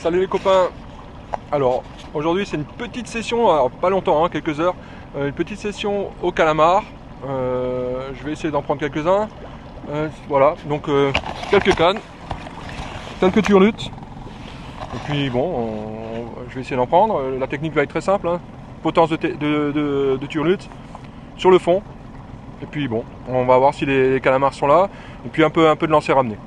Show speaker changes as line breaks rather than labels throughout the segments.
Salut les copains. Alors aujourd'hui c'est une petite session, alors pas longtemps, hein, quelques heures, une petite session au calamar. Je vais essayer d'en prendre quelques-uns. Voilà, donc quelques cannes, quelques turlutes. Et puis bon, je vais essayer d'en prendre. La technique va être très simple, hein. Potence de turlute sur le fond. Et puis bon, on va voir si les calamars sont là. Et puis un peu de lancer ramené.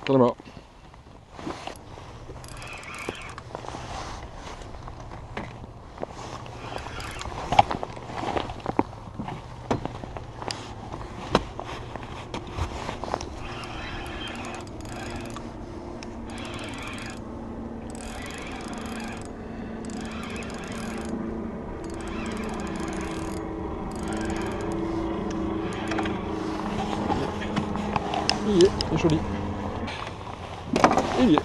Calamar. Il est joli. Il y est.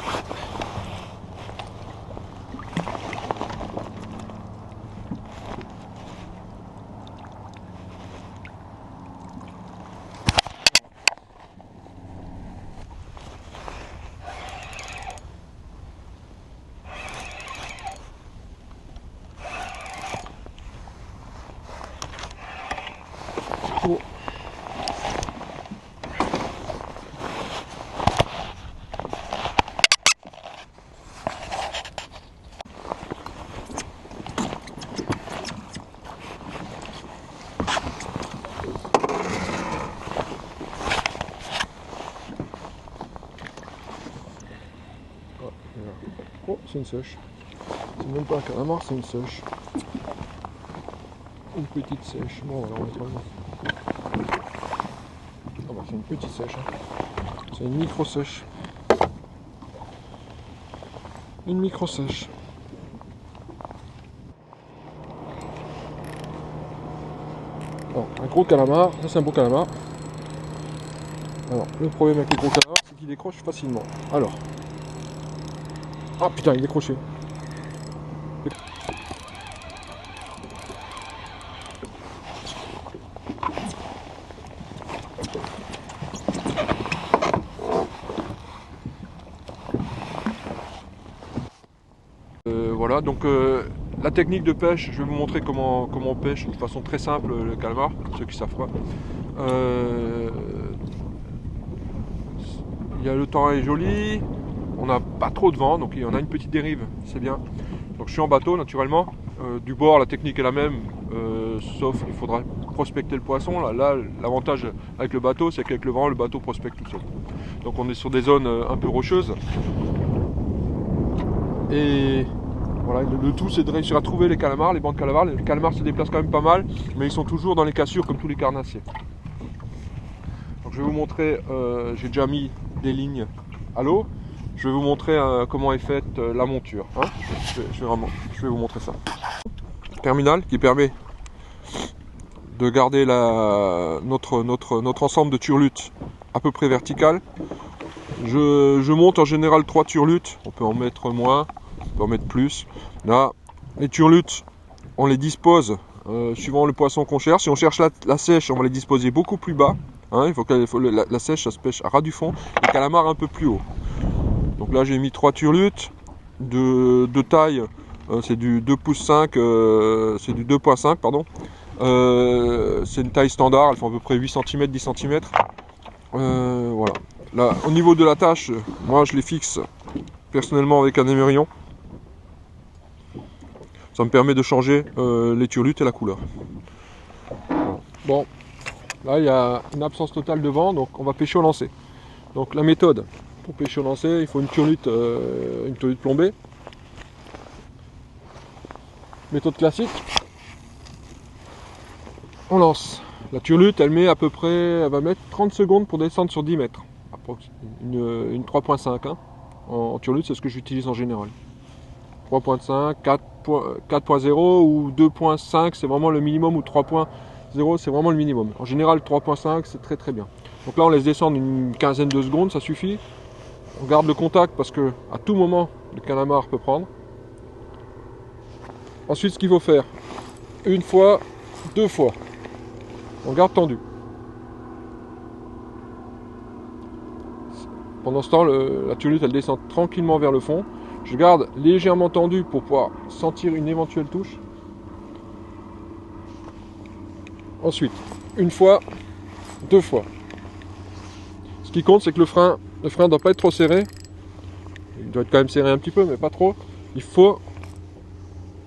Oh. Oh, c'est une sèche. C'est même pas un calamar, c'est une sèche. Une petite sèche. Bon, voilà, on va trouver. Ah bah, c'est une petite sèche. Hein. C'est une micro-sèche. Une micro-sèche. Bon, un gros calamar. Ça, c'est un beau calamar. Alors, le problème avec les gros calamars, c'est qu'il décroche facilement. Alors. Ah putain, il est décroché. Voilà, donc la technique de pêche, je vais vous montrer comment on pêche de façon très simple le calamar, ceux qui savent pas. Le temps est joli, on n'a pas trop de vent, donc on a une petite dérive, c'est bien. Donc je suis en bateau naturellement, du bord la technique est la même, sauf qu'il faudra prospecter le poisson. Là l'avantage avec le bateau, c'est qu'avec le vent, le bateau prospecte tout seul. Donc on est sur des zones un peu rocheuses. Et voilà, le tout c'est de réussir à trouver les calamars, les bancs de calamars. Les calamars se déplacent quand même pas mal, mais ils sont toujours dans les cassures comme tous les carnassiers. Donc je vais vous montrer, j'ai déjà mis des lignes à l'eau. Je vais vous montrer comment est faite la monture. Hein. Je vais vous montrer ça. Terminal qui permet de garder notre ensemble de turlutes à peu près vertical. Je monte en général 3 turlutes, on peut en mettre moins, on peut en mettre plus. Là, les turlutes, on les dispose suivant le poisson qu'on cherche. Si on cherche la sèche, on va les disposer beaucoup plus bas. Hein, il faut que la sèche, ça se pêche à ras du fond. Le calamar un peu plus haut. Donc là, j'ai mis 3 turlutes de taille. C'est du 2 pouces 5, c'est du 2.5 pardon. C'est une taille standard, elles font à peu près 8 cm, 10 cm. Voilà. Là, au niveau de la tâche, moi je les fixe personnellement avec un émerillon. Ça me permet de changer les turlutes et la couleur. Bon, là il y a une absence totale de vent, donc on va pêcher au lancer. Donc la méthode pour pêcher au lancer, il faut une turlute plombée. Méthode classique. On lance. La turlute, elle met à peu près, elle va mettre 30 secondes pour descendre sur 10 mètres. Une 3.5 hein. En turlute, c'est ce que j'utilise en général. 3.5, 4.0 ou 2.5, c'est vraiment le minimum, ou 3.0, c'est vraiment le minimum. En général, 3.5, c'est très très bien. Donc là on laisse descendre une quinzaine de secondes, ça suffit. On garde le contact parce que à tout moment le calamar peut prendre. Ensuite ce qu'il faut faire, une fois, deux fois, on garde tendu. Pendant ce temps, la turlute elle descend tranquillement vers le fond. Je garde légèrement tendu pour pouvoir sentir une éventuelle touche. Ensuite, une fois, deux fois. Ce qui compte, c'est que le frein ne doit pas être trop serré. Il doit être quand même serré un petit peu, mais pas trop. Il faut,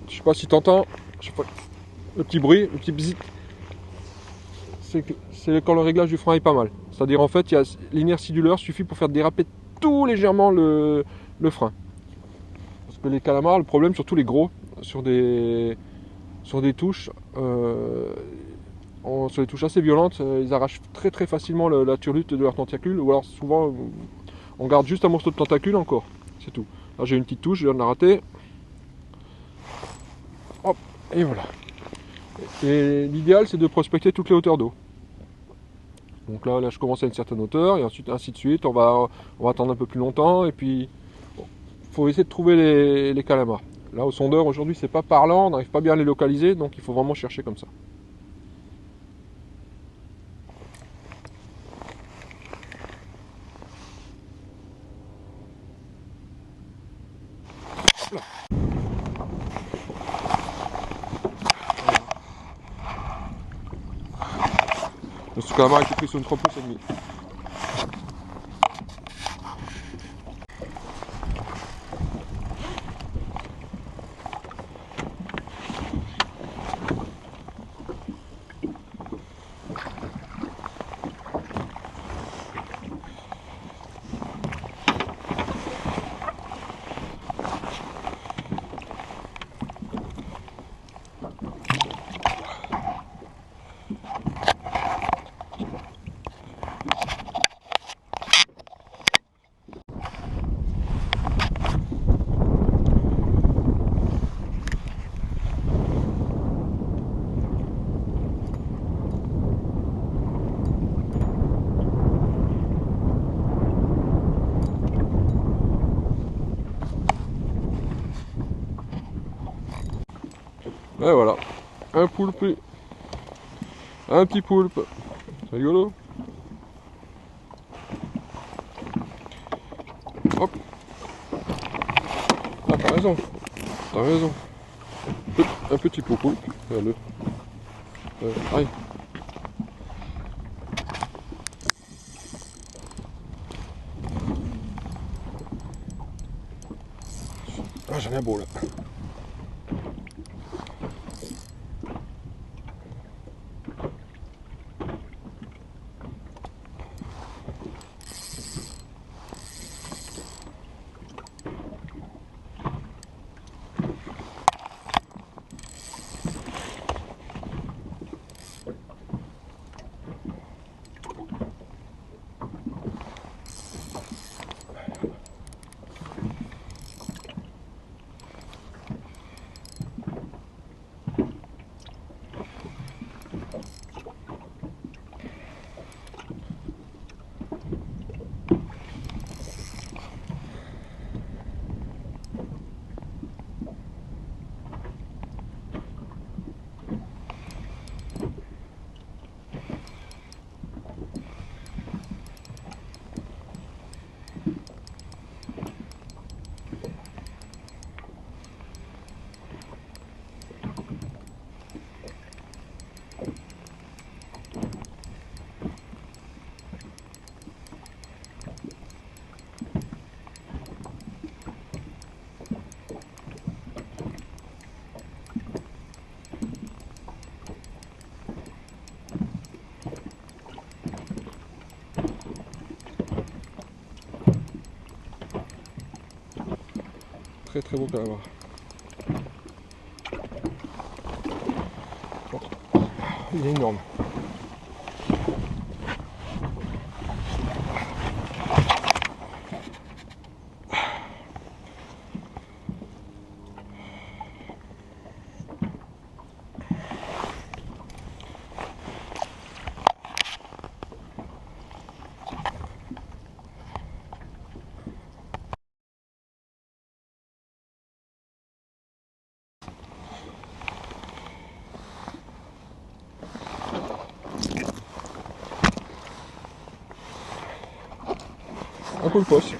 je sais pas si tu entends, le petit bruit, le petit bzit. C'est quand le réglage du frein est pas mal. C'est-à-dire en fait, l'inertie du leurre suffit pour faire déraper tout légèrement le frein. Parce que les calamars, le problème, surtout les gros, sur des touches, sur des touches assez violentes, ils arrachent très très facilement la turlute de leur tentacule, ou alors souvent on garde juste un morceau de tentacule encore, c'est tout. Là j'ai une petite touche, je viens de la rater. Hop, et voilà. Et l'idéal c'est de prospecter toutes les hauteurs d'eau. Donc là je commence à une certaine hauteur, et ensuite ainsi de suite, on va attendre un peu plus longtemps, et puis il faut essayer de trouver les calamars. Là au sondeur aujourd'hui c'est pas parlant, on n'arrive pas bien à les localiser, donc il faut vraiment chercher comme ça. Ce calamar a été pris sur une 3 pouces et demi. Et voilà, un poulpe, un petit poulpe, c'est rigolo. Hop, ah t'as raison, un petit poulpe, regarde-le, aïe. Ah j'en ai un beau là. Très très beau calamar. Il est énorme. Un poulpos.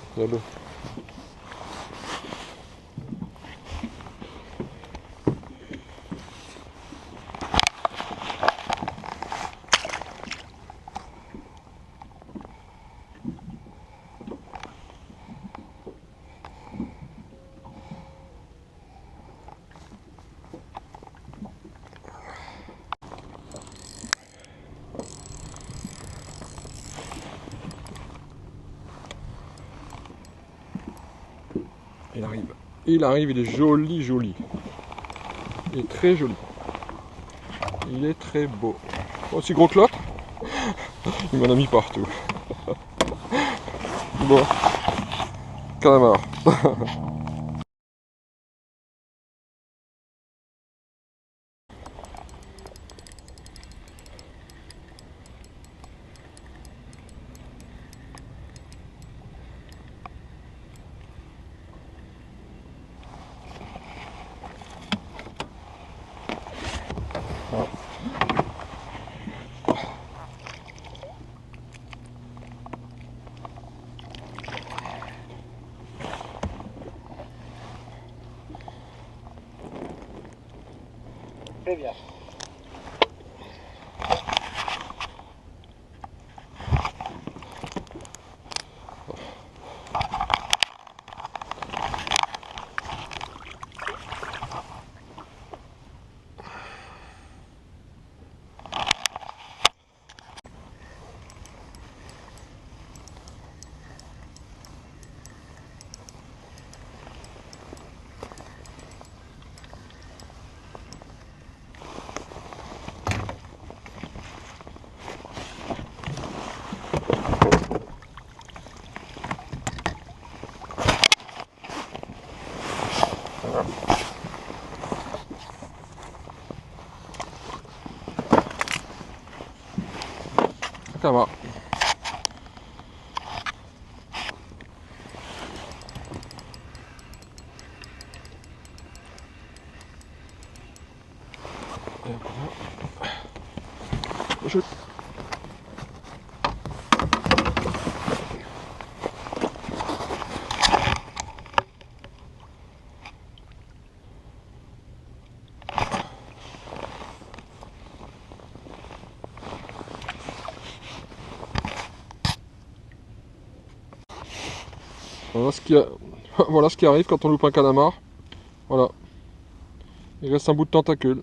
Il arrive, il est joli, joli. Il est très joli. Il est très beau. Aussi gros que l'autre. Il m'en a mis partout. Bon. Calamar.
Très bien.
Ça va. Voilà ce qui arrive quand on loupe un calamar. Voilà. Il reste un bout de tentacule.